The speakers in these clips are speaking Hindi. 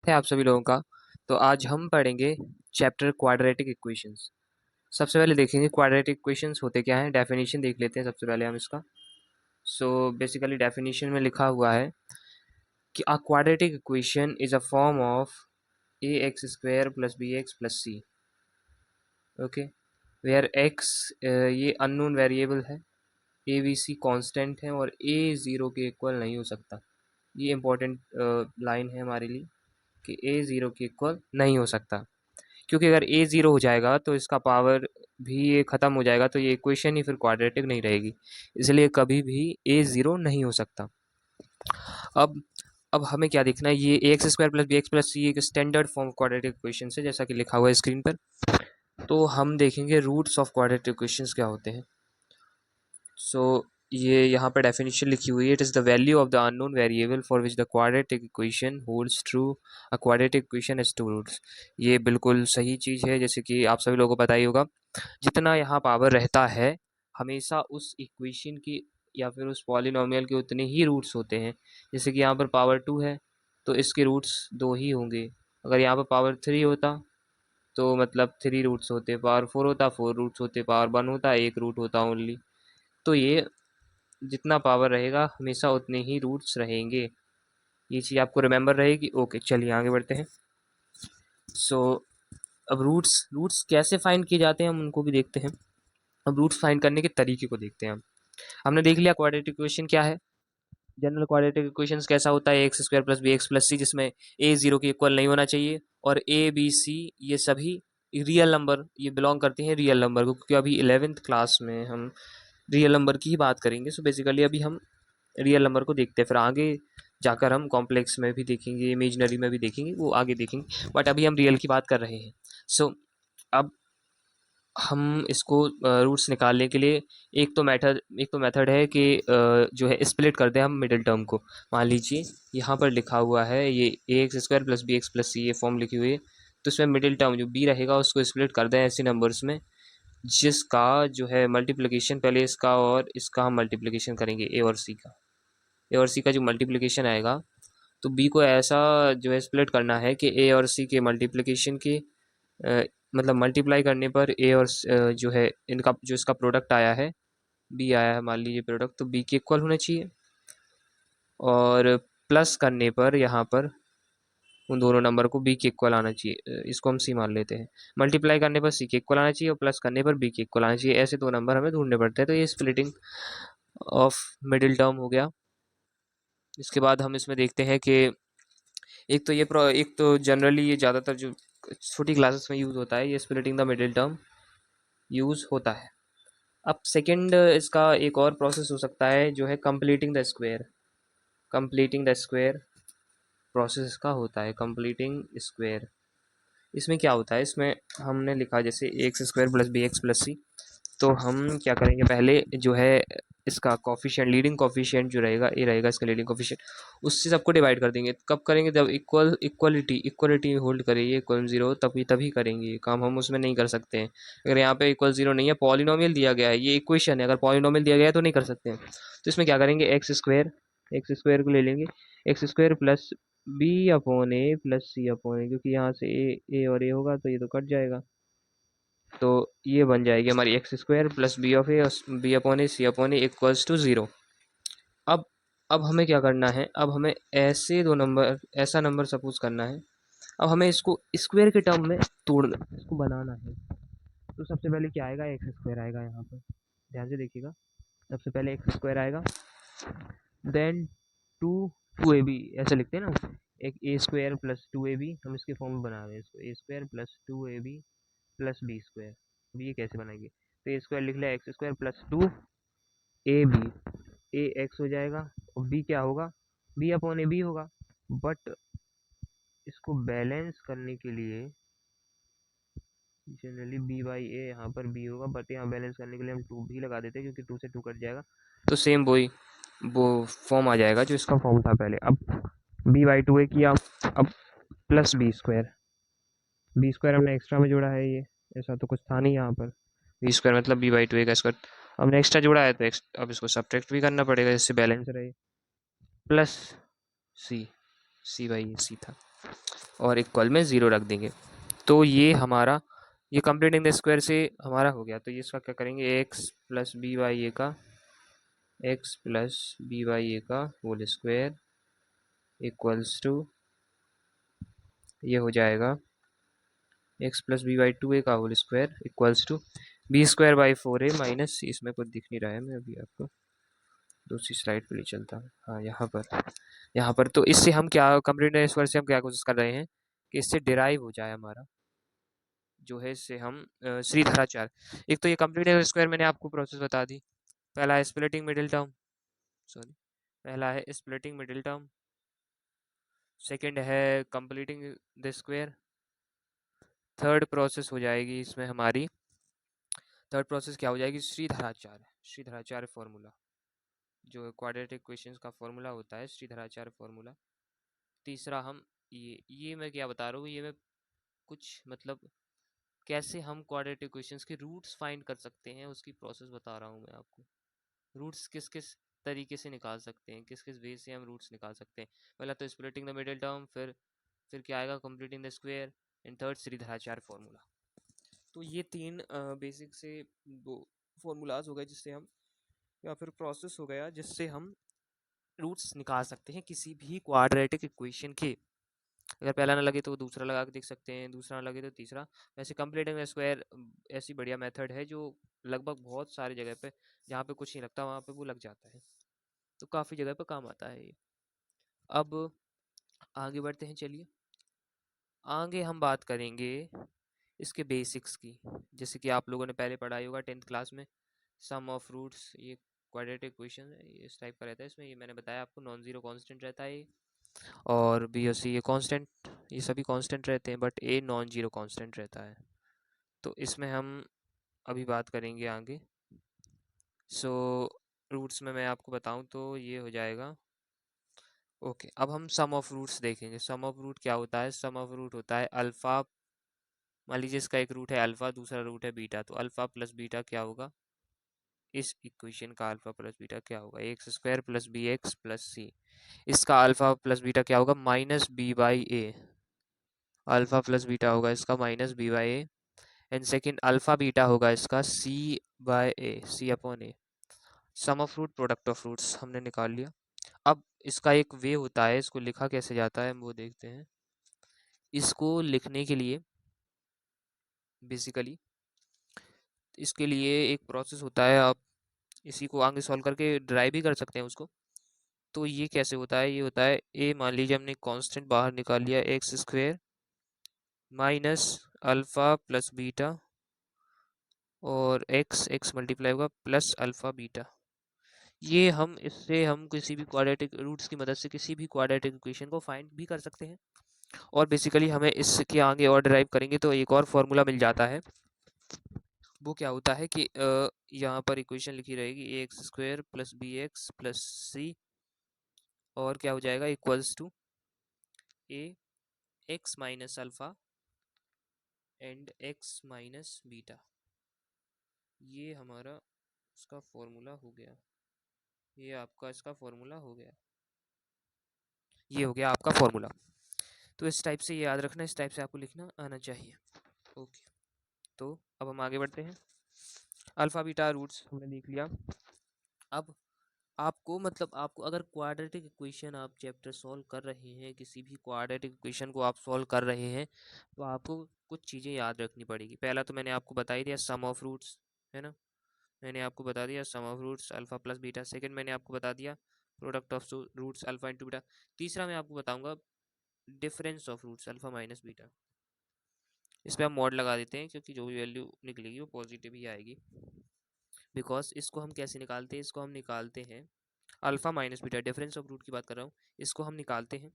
है आप सभी लोगों का। तो आज हम पढ़ेंगे चैप्टर क्वाड्रेटिक इक्वेशंस। सबसे पहले देखेंगे क्वाड्रेटिक इक्वेशंस होते क्या हैं। डेफिनेशन देख लेते हैं सबसे पहले हम इसका। सो बेसिकली डेफिनेशन में लिखा हुआ है कि a quadratic equation is a form of a x square plus b x plus c. Okay, where x ये अननोन वेरिएबल है, ए बी सी कॉन्स्टेंट है और ए ज़ीरो के इक्वल नहीं हो सकता। ये इंपॉर्टेंट लाइन है हमारे लिए कि ए ज़ीरो के इक्वल नहीं हो सकता, क्योंकि अगर ए ज़ीरो हो जाएगा तो इसका पावर भी ये ख़त्म हो जाएगा, तो ये इक्वेशन ही फिर क्वाड्रेटिक नहीं रहेगी। इसलिए कभी भी ए ज़ीरो नहीं हो सकता। अब अब हमें क्या देखना है, ये a x square plus b x plus c एक स्टैंडर्ड फॉर्म क्वाड्रेटिक इक्वेशन है, जैसा कि लिखा हुआ है स्क्रीन पर। तो हम देखेंगे रूट्स ऑफ क्वाड्रेटिक इक्वेशंस क्या होते हैं। सो ये यहाँ पर डेफिनेशन लिखी हुई है, it is the value of the unknown variable for which the quadratic equation holds true. A quadratic equation has two roots. ये बिल्कुल सही चीज़ है, जैसे कि आप सभी लोगों को पता ही होगा, जितना यहाँ पावर रहता है हमेशा उस इक्वेशन की या फिर उस पॉलिनोमियल के उतने ही रूट्स होते हैं। जैसे कि यहाँ पर पावर 2 है तो इसके रूट्स 2 ही होंगे। अगर यहाँ पर पावर 3 होता तो मतलब 3 रूट्स होते, पावर 4 होता 4 रूट्स होते, पावर 1 होता 1 रूट होता ओनली। तो ये जितना पावर रहेगा हमेशा उतने ही रूट्स रहेंगे। ये चीज़ आपको रिमेंबर रहेगी। ओके, चलिए आगे बढ़ते हैं। सो अब रूट्स रूट्स कैसे फाइंड किए जाते हैं हम उनको भी देखते हैं। अब रूट्स फाइंड करने के तरीके को देखते हैं हम। हमने देख लिया क्वाड्रेटिक इक्वेशन क्या है। जनरल क्वाड्रेटिक इक्वेशंस कैसा होता है, x square plus b x plus c, जिसमें ए ज़ीरो के इक्वल नहीं होना चाहिए और ए बी सी ये सभी रियल नंबर, ये बिलोंग करते हैं रियल नंबर को, क्योंकि अभी 11th क्लास में हम रियल नंबर की ही बात करेंगे। सो बेसिकली अभी हम रियल नंबर को देखते हैं, फिर आगे जाकर हम कॉम्प्लेक्स में भी देखेंगे, इमेजनरी में भी देखेंगे, वो आगे देखेंगे, बट अभी हम रियल की बात कर रहे हैं। सो अब हम इसको रूट्स निकालने के लिए एक तो मेथड है कि जो है स्प्लिट कर दें हम मिडिल टर्म को। मान लीजिए यहाँ पर लिखा हुआ है ये a x square plus b x plus c, ये फॉर्म लिखी हुई है। तो इसमें मिडिल टर्म जो बी रहेगा उसको स्प्लिट कर दें ऐसे नंबर्स में जिसका जो है मल्टीप्लिकेशन पहले इसका और इसका हम मल्टीप्लिकेशन करेंगे, ए और सी का। ए और सी का जो मल्टीप्लिकेशन आएगा तो बी को ऐसा जो है स्प्लिट करना है कि ए और सी के मल्टीप्लिकेशन के मतलब मल्टीप्लाई करने पर ए और जो है इनका जो इसका प्रोडक्ट आया है, बी आया है मान लीजिए प्रोडक्ट, तो बी के इक्वल होना चाहिए। और प्लस करने पर यहाँ पर उन दोनों नंबर को बी के इक्वल आना चाहिए, इसको हम सी मान लेते हैं। मल्टीप्लाई करने पर सी के इक्वल आना चाहिए और प्लस करने पर बी के इक्वल आना चाहिए। ऐसे दो नंबर हमें ढूंढने पड़ते हैं। तो ये स्प्लिटिंग ऑफ मिडिल टर्म हो गया। इसके बाद हम इसमें देखते हैं कि एक तो जनरली ये ज़्यादातर जो छोटी क्लासेस में यूज़ होता है, ये splitting the middle term use होता है। अब सेकंड इसका एक और प्रोसेस हो सकता है जो है completing the square. Completing the square process इसका होता है, कंप्लीटिंग स्क्वायर। इसमें क्या होता है, इसमें हमने लिखा जैसे x square plus b x plus c. तो हम क्या करेंगे, पहले जो है इसका कॉफिशिएंट, लीडिंग कॉफिशिएंट जो रहेगा ए रहेगा इसका लीडिंग कॉफिशिएंट, उससे सबको डिवाइड कर देंगे। कब करेंगे, जब इक्वलिटी होल्ड करे, ये इक्वल जीरो, तभी तभी करेंगे ये काम, हम उसमें नहीं कर सकते हैं। अगर यहाँ पे इक्वल जीरो नहीं है, पॉलिनोमियल दिया गया है, ये इक्वेशन है, अगर पॉलिनोमियल दिया गया है तो नहीं कर सकते हैं। तो इसमें क्या करेंगे, एक्स स्क्वायर को ले लेंगे, x square plus b upon a plus c upon a, क्योंकि यहाँ से ए और ए होगा तो ये तो कट जाएगा। तो ये बन जाएगी हमारी x square plus b of a और b upon a c upon a equals to zero. अब अब हमें क्या करना है, अब हमें ऐसा नंबर सपोज करना है। अब हमें इसको स्क्वायर के टर्म में तोड़ना, इसको बनाना है। तो सबसे पहले क्या आएगा, एक्स स्क्वायर आएगा। यहाँ पर ध्यान से देखिएगा, सबसे पहले एक्स स्क्वायर आएगा, then two two a b, ऐसे लिखते हैं ना, एक a square plus two a b, हम इसके फॉर्म में बना रहे हैं इसको, a square plus two a b plus b square. अब ये कैसे बनाएंगे, तो ए स्क्वायर लिख लिया, x square plus two a b, a x हो जाएगा और बी क्या होगा, बी अपॉन ए बी होगा। बट इसको बैलेंस करने के लिए जनरली बी बाई ए यहाँ पर बी होगा, बट यहाँ बैलेंस करने के लिए हम टू भी लगा देते हैं, क्योंकि टू से टू कट जाएगा तो सेम वो फॉर्म आ जाएगा जो इसका फॉर्म था पहले। अब बी बाई टू ए किया, अब प्लस बी स्क्वायर हमने एक्स्ट्रा में जोड़ा है, ये ऐसा तो कुछ था नहीं यहाँ पर, बी स्क्वायर मतलब बी बाई टू ए का स्क्वायर हमने एक्स्ट्रा जोड़ा है, तो अब इसको सब्ट्रैक्ट भी करना पड़ेगा जिससे बैलेंस रहे। प्लस सी, सी बाई सी था। और इक्वल में 0 रख देंगे। तो ये हमारा ये कंप्लीटिंग द स्क्वायर से हमारा हो गया। तो ये इसका क्या करेंगे, x plus b by a का होल स्क्वायर इक्वल्स टू, ये हो जाएगा x plus b by two a का whole square equals to b square by 4a minus, इसमें कुछ दिख नहीं रहा है, मैं अभी आपको दूसरी स्लाइड पे ले चलता हूँ। हाँ, यहाँ पर तो इससे हम क्या कंप्लीट स्क्वायर से हम क्या कोशिश कर रहे हैं कि इससे डिराइव हो जाए हमारा जो है, इससे हम श्रीधराचार्य। एक तो ये कंप्लीट स्क्वायर मैंने आपको प्रोसेस बता दी। पहला है स्प्लिटिंग मिडिल टर्म, सॉरी, पहला है स्प्लिटिंग मिडिल टर्म, सेकंड है completing the square, third process हो जाएगी इसमें हमारी, थर्ड प्रोसेस क्या हो जाएगी, श्रीधराचार्य फॉर्मूला, जो क्वाड्रेटिक इक्वेशंस का फॉर्मूला होता है, श्रीधराचार्य फॉर्मूला। तीसरा हम ये मैं क्या बता रहा हूँ, ये मैं कुछ मतलब कैसे हम क्वाड्रेटिक इक्वेशंस के रूट्स फाइंड कर सकते हैं उसकी प्रोसेस बता रहा हूँ मैं आपको। रूट्स किस किस तरीके से निकाल सकते हैं, किस किस वे से हम रूट्स निकाल सकते हैं। पहला तो स्प्लिटिंग द मिडिल टर्म, फिर क्या आएगा, completing the square, and third Shridharacharya formula. तो ये तीन बेसिक से वो फॉर्मूलाज हो गए जिससे हम, या फिर प्रोसेस हो गया जिससे हम रूट्स निकाल सकते हैं किसी भी क्वाड्रेटिक इक्वेशन के। अगर पहला ना लगे तो दूसरा लगा के देख सकते हैं, दूसरा ना लगे तो तीसरा। वैसे कंप्लीटिंग स्क्वायर ऐसी बढ़िया मेथड है जो लगभग बहुत सारी जगह पे, जहाँ पे कुछ नहीं लगता वहाँ पे वो लग जाता है, तो काफ़ी जगह पे काम आता है ये। अब आगे बढ़ते हैं, चलिए आगे हम बात करेंगे इसके बेसिक्स की। जैसे कि आप लोगों ने पहले पढ़ाई होगा 10th क्लास में, सम ऑफ रूट्स, ये क्वाड्रेटिक इक्वेशन है, ये इस टाइप का रहता है। इसमें ये मैंने बताया आपको नॉन जीरो कांस्टेंट रहता है, और बी और सी ये कांस्टेंट, ये सभी कांस्टेंट रहते हैं, but a non zero constant रहता है। तो इसमें हम अभी बात करेंगे आगे। सो रूट्स में मैं आपको बताऊं तो ये हो जाएगा। ओके, अब हम सम ऑफ रूट्स देखेंगे। सम ऑफ रूट क्या होता है, सम ऑफ रूट होता है अल्फ़ा, मान लीजिए इसका एक रूट है अल्फ़ा, दूसरा रूट है बीटा, तो अल्फ़ा प्लस बीटा क्या होगा, इस इक्वेशन का अल्फ़ा प्लस बीटा क्या होगा, x square plus b x plus c. इसका अल्फ़ा प्लस बीटा क्या होगा, minus b by a, alpha plus beta होगा इसका minus b by a, and second alpha beta होगा इसका c by a, c upon a. Sum of root product of roots हमने निकाल लिया। अब इसका एक वे होता है, इसको लिखा कैसे जाता है हम वो देखते हैं। इसको लिखने के लिए बेसिकली इसके लिए एक प्रोसेस होता है, आप इसी को आगे सॉल्व करके ड्राइव भी कर सकते हैं उसको। तो ये कैसे होता है, ये होता है ए, मान लीजिए हमने कांस्टेंट बाहर निकाल लिया x square minus alpha plus beta, और एक्स एक्स मल्टीप्लाई होगा प्लस अल्फ़ा बीटा। ये हम इससे हम किसी भी क्वाड्रेटिक रूट्स की मदद से किसी भी क्वाड्रेटिक इक्वेशन को फाइंड भी कर सकते हैं। और बेसिकली हमें इसके आगे और ड्राइव करेंगे तो एक और फॉर्मूला मिल जाता है। वो क्या होता है कि यहाँ पर इक्वेशन लिखी रहेगी a x square plus b x plus c, और क्या हो जाएगा equals to a x minus alpha and x minus beta. ये हमारा इसका फॉर्मूला हो गया, ये आपका इसका फॉर्मूला हो गया, ये हो गया आपका फॉर्मूला। तो इस टाइप से ये याद रखना, इस टाइप से आपको लिखना आना चाहिए। ओके, तो अब हम आगे बढ़ते हैं। अल्फ़ा बीटा रूट्स हमने देख लिया। अब आपको मतलब आपको अगर क्वाड्रेटिक इक्वेशन आप चैप्टर सॉल्व कर रहे हैं, किसी भी क्वाड्रेटिक इक्वेशन को आप सॉल्व कर रहे हैं, तो आपको कुछ चीज़ें याद रखनी पड़ेगी। पहला तो मैंने आपको बता ही दिया सम ऑफ रूट्स, है ना, मैंने आपको बता दिया sum of roots alpha plus beta. Second मैंने आपको बता दिया product of roots alpha into beta. तीसरा मैं आपको बताऊंगा difference of roots alpha minus beta. इस पर हम मॉड लगा देते हैं क्योंकि जो भी वैल्यू निकलेगी वो पॉजिटिव ही आएगी। बिकॉज इसको हम कैसे निकालते हैं, इसको हम निकालते हैं alpha minus beta, difference of root की बात कर रहा हूँ, इसको हम निकालते हैं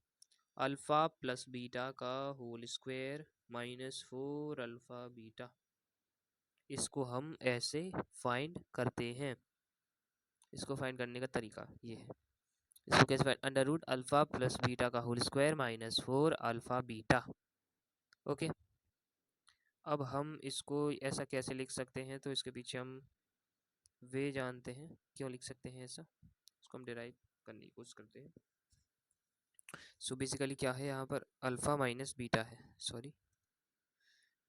अल्फ़ा प्लस बीटा का whole square minus 4 alpha beta. इसको हम ऐसे फाइंड करते हैं। इसको फाइंड करने का तरीका ये है, इसको कैसे find, under root alpha plus beta का whole square minus 4 alpha beta. Okay, अब हम इसको ऐसा कैसे लिख सकते हैं, तो इसके पीछे हम वे जानते हैं क्यों लिख सकते हैं ऐसा, इसको हम डिराइव करने की कोशिश करते हैं। सो बेसिकली क्या है यहाँ पर, अल्फ़ा माइनस बीटा है, सॉरी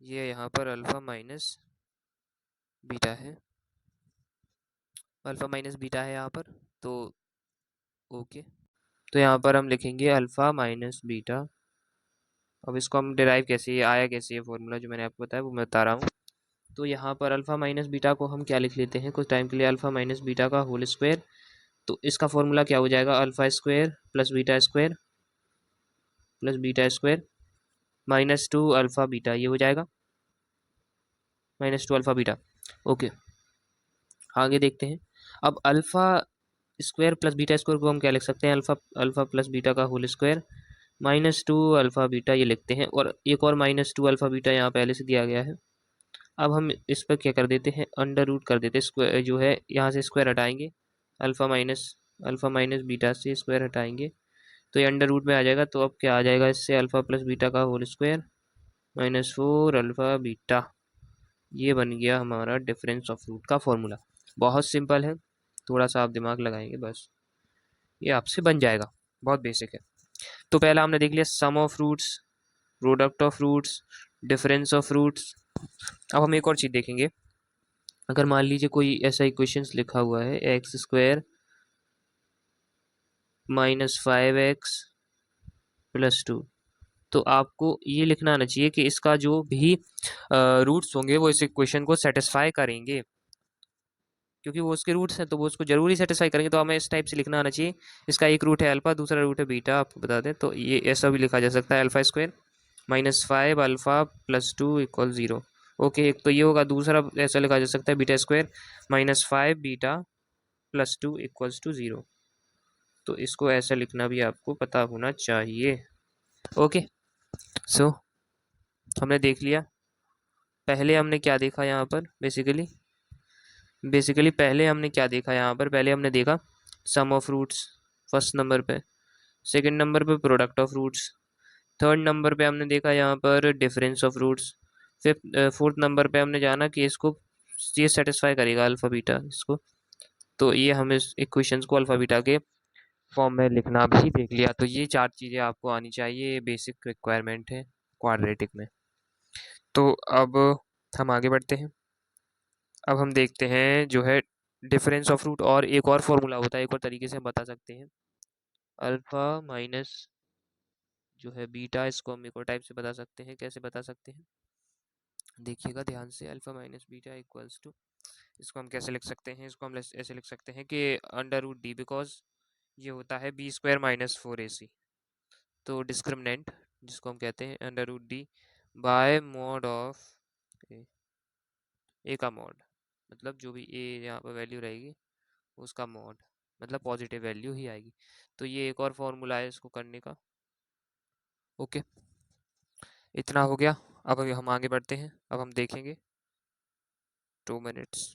ये यहाँ पर अल्फ़ा माइनस बीटा है, अल्फ़ा माइनस बीटा है यहाँ पर। तो ओके, तो यहाँ पर हम लिखेंगे अल्फ़ा माइनस बीटा। अब इसको हम डिराइव कैसे, ये आया कैसे, ये फॉर्मूला जो मैंने आपको बताया वो मैं बता रहा हूँ। तो यहाँ पर अल्फ़ा माइनस बीटा को हम क्या लिख लेते हैं कुछ टाइम के लिए, अल्फ़ा माइनस बीटा का होल स्क्वायर। तो इसका फॉर्मूला क्या हो जाएगा, alpha square plus beta square minus two alpha beta, ये हो जाएगा minus two alpha beta. Okay, आगे देखते हैं। अब alpha square plus beta square को हम क्या लिख सकते हैं, अल्फ़ा अल्फ़ा प्लस बीटा का whole square minus two alpha beta, ये लिखते हैं। और एक और माइनस टू अल्फ़ा बीटा यहाँ पहले से दिया गया है। अब हम इस पर क्या कर देते हैं, अंडर रूट कर देते हैं, स्क्वायर जो है यहाँ से स्क्वायर हटाएंगे, अल्फ़ा माइनस बीटा से स्क्वायर हटाएंगे तो ये अंडर रूट में आ जाएगा। तो अब क्या आ जाएगा इससे, अल्फ़ा प्लस बीटा का whole square minus four alpha beta, ये बन गया हमारा डिफरेंस ऑफ रूट का फॉर्मूला। बहुत सिंपल है, थोड़ा सा आप दिमाग लगाएंगे बस ये आपसे बन जाएगा, बहुत बेसिक है। तो पहला हमने देख लिया sum of roots, product of roots, difference of roots. अब हम एक और चीज़ देखेंगे। अगर मान लीजिए कोई ऐसा इक्वेशंस लिखा हुआ है x square minus five x plus two, तो आपको ये लिखना आना चाहिए कि इसका जो भी रूट्स होंगे वो इस इक्वेशन को सेटिस्फाई करेंगे, क्योंकि वो उसके रूट्स हैं तो वो उसको जरूरी सेटिस्फाई करेंगे। तो हमें इस टाइप से लिखना आना चाहिए, इसका एक रूट है अल्फा, दूसरा रूट है बीटा, आपको बता दें तो ये ऐसा भी लिखा जा सकता है, alpha square minus five alpha plus two equal zero. Okay, एक तो ये होगा, दूसरा ऐसा लिखा जा सकता है beta square minus five beta plus two equals to zero. तो इसको ऐसा लिखना भी आपको पता होना चाहिए। ओके, सो हमने देख लिया। पहले हमने क्या देखा यहाँ पर, बेसिकली पहले हमने क्या देखा यहाँ पर, पहले हमने देखा sum of roots first number पे, सेकंड नंबर पे product of roots, third number पे हमने देखा यहाँ पर difference of roots, fifth fourth number पे हमने जाना कि इसको ये सेटिस्फाई करेगा अल्फा बीटा इसको। तो ये हम इस इक्वेशंस को अल्फा बीटा के फॉर्म में लिखना भी देख लिया। तो ये चार चीज़ें आपको आनी चाहिए, ये बेसिक रिक्वायरमेंट है क्वाड्रेटिक में। तो अब हम आगे बढ़ते हैं। अब हम देखते हैं जो है डिफरेंस ऑफ रूट, और एक और फॉर्मूला होता है, एक और तरीके से हम बता सकते हैं, अल्फा माइनस जो है बीटा, इसको हम एक और टाइप से बता सकते हैं। कैसे बता सकते हैं, देखिएगा ध्यान से, alpha minus beta equals to, इसको हम कैसे लिख सकते हैं, इसको हम ऐसे लिख सकते हैं कि अंडर रूट डी, बिकॉज ये होता है b square minus four a c. तो डिस्क्रिमिनेंट जिसको हम कहते हैं under root d by mod of a का मॉड, मतलब जो भी ए यहाँ पर वैल्यू रहेगी उसका मॉड, मतलब पॉजिटिव वैल्यू ही आएगी। तो ये एक और फॉर्मूला है इसको करने का। ओके, इतना हो गया। अब हम आगे बढ़ते हैं, अब हम देखेंगे 2 मिनट्स।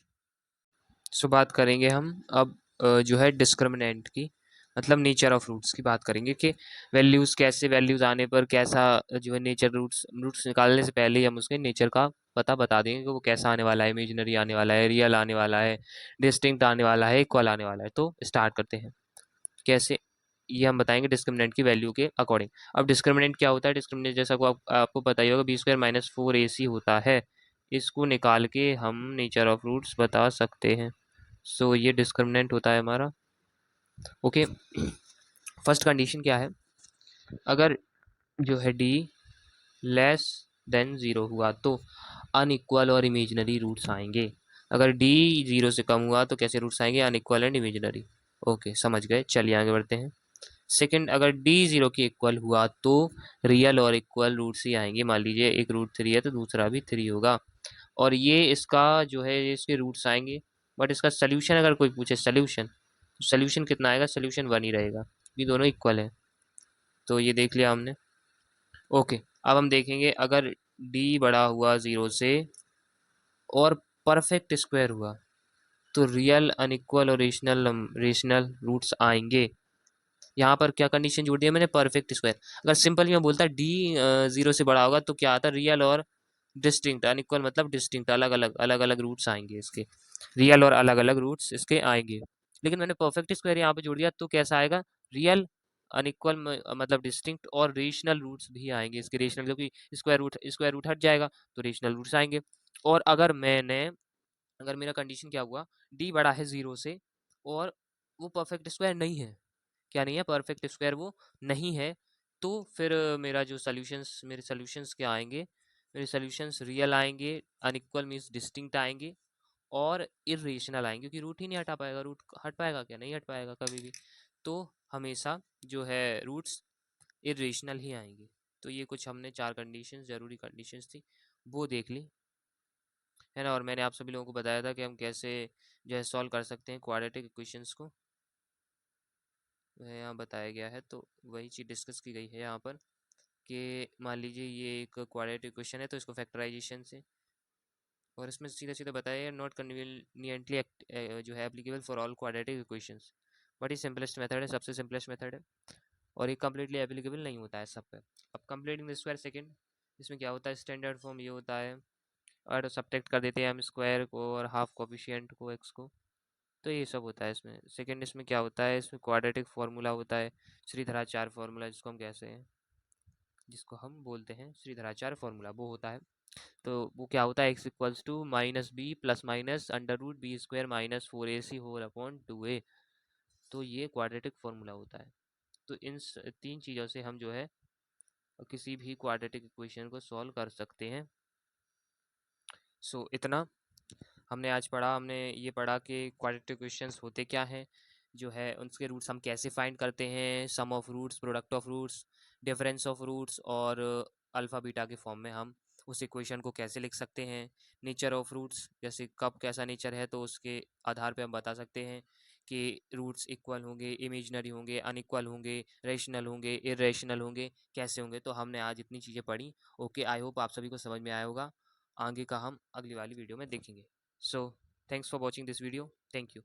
सो बात करेंगे हम अब जो है डिस्क्रिमिनेंट की, मतलब नेचर ऑफ रूट्स की बात करेंगे कि वैल्यूज़ कैसे, वैल्यूज़ आने पर कैसा जो है नेचर, रूट्स रूट्स निकालने से पहले ही हम उसके नेचर का पता बता देंगे कि वो कैसा आने वाला है, इमेजिनरी आने वाला है, रियल आने वाला है, डिस्टिंक्ट आने वाला है, इक्वल आने वाला है। तो स्टार्ट करते हैं कैसे, ये हम बताएंगे डिस्क्रिमिनेंट की वैल्यू के अकॉर्डिंग। अब डिस्क्रिमिनेंट क्या होता है, डिस्क्रिमिनेंट जैसा को आपको पता ही होगा, B square minus four a सी होता है, इसको निकाल के हम नेचर ऑफ रूट्स बता सकते हैं। सो ये डिस्क्रिमिनेंट होता है हमारा। ओके, फर्स्ट कंडीशन क्या है, अगर जो है डी लेस देन ज़ीरो हुआ तो अनइक्वल और इमेजिनरी रूट्स आएंगे। अगर डी ज़ीरो से कम हुआ तो कैसे रूट्स आएंगे, अनइक्वल एंड इमेजिनरी। ओके, समझ गए, चलिए आगे बढ़ते हैं। सेकंड, अगर डी जीरो के इक्वल हुआ तो रियल और इक्वल रूट्स ही आएंगे। मान लीजिए एक रूट थ्री है तो दूसरा भी थ्री होगा, और ये इसका जो है इसके रूट्स आएंगे। बट इसका सोल्यूशन अगर कोई पूछे, सोल्यूशन कितना आएगा, सोल्यूशन वन ही रहेगा, ये दोनों इक्वल है। तो ये देख लिया हमने। ओके, अब हम देखेंगे अगर डी बड़ा हुआ ज़ीरो से और परफेक्ट स्क्वायर हुआ तो रियल, अनइक्वल और रेशनल रूट्स आएंगे। यहाँ पर क्या कंडीशन जोड़ दी है मैंने, परफेक्ट स्क्वायर। अगर सिंपल में बोलता डी जीरो से बड़ा होगा तो क्या आता, रियल और डिस्टिंक्ट, अनइक्वल मतलब डिस्टिंक्ट, अलग अलग रूट्स आएंगे इसके, रियल और अलग अलग रूट्स इसके आएंगे। लेकिन मैंने परफेक्ट स्क्वायर यहाँ पे जोड़ दिया तो कैसा आएगा, रियल अनइक्वल मतलब डिस्टिंक्ट और रेशनल रूट्स भी आएंगे इसके। रेशनल क्योंकि स्क्वायर रूट हट जाएगा तो रेशनल रूट्स आएंगे। और अगर मेरा कंडीशन क्या हुआ, डी बड़ा है 0 से और वो परफेक्ट स्क्वायर नहीं है, क्या नहीं है, परफेक्ट स्क्वायर वो नहीं है, तो फिर मेरे सॉल्यूशंस क्या आएंगे, मेरे सॉल्यूशंस रियल आएंगे, अनइक्वल मींस डिस्टिंक्ट आएंगे और इरेशनल आएंगे, क्योंकि रूट ही नहीं हटा पाएगा। रूट हट पाएगा क्या, नहीं हट पाएगा कभी भी। तो हमेशा जो है रूट्स इरेशनल ही आएंगे। तो ये कुछ हमने 4 कंडीशंस, जरूरी कंडीशंस थी, वो देख ली, है ना। और मैंने आप सभी लोगों को बताया था कि हम कैसे जो है सॉल्व कर सकते हैं क्वाड्रेटिक इक्वेशंस को, वह यहाँ बताया गया है। तो वही चीज़ डिस्कस की गई है यहाँ पर कि मान लीजिए ये एक क्वाड्रेटिक इक्वेशन है, तो इसको फैक्टराइजेशन से, और इसमें सीधा सीधा बताया नॉट कन्वीनियंटली जो है applicable for all quadratic equations, but ये सिंपलेस्ट मेथड है, सबसे सिंपलेस्ट मेथड है, और ये कम्प्लीटली एप्लीकेबल नहीं होता है सब पे। अब कंप्लीटिंग द स्क्वायर सेकंड, इसमें क्या होता है, स्टैंडर्ड फॉर्म ये होता है, और सब्ट्रैक्ट कर देते हैं हम स्क्वायर को और हाफ कोफिशिएंट को एक्स को, तो ये सब होता है इसमें। सेकंड इसमें क्या होता है, इसमें क्वाड्रेटिक फार्मूला होता है, श्रीधराचार्य फार्मूला जिसको हम बोलते हैं श्रीधराचार्य फार्मूला, वो होता है। तो वो क्या होता है, x equals to minus b plus minus under root b square minus 4ac whole upon 2a। तो ये क्वाड्रेटिक फार्मूला होता है। तो इन 3 चीज़ों से हम जो है किसी भी क्वाड्रेटिक इक्वेशन को सॉल्व कर सकते हैं। सो इतना हमने आज पढ़ा। हमने ये पढ़ा कि क्वाड्रेटिक इक्वेशंस होते क्या हैं, जो है उनके रूट्स हम कैसे फाइंड करते हैं, sum of roots, product of roots, difference of roots, और अल्फ़ा बीटा के फॉर्म में हम उस इक्वेशन को कैसे लिख सकते हैं। नेचर ऑफ रूट्स, जैसे कब कैसा नेचर है तो उसके आधार पे हम बता सकते हैं कि रूट्स इक्वल होंगे, इमेजिनरी होंगे, अनइक्वल होंगे, रेशनल होंगे, इरेशनल होंगे, कैसे होंगे। तो हमने आज इतनी चीज़ें पढ़ी। ओके, आई होप आप सभी को समझ में आया होगा। आगे का हम अगली वाली वीडियो में देखेंगे। So thanks for watching this video. Thank you.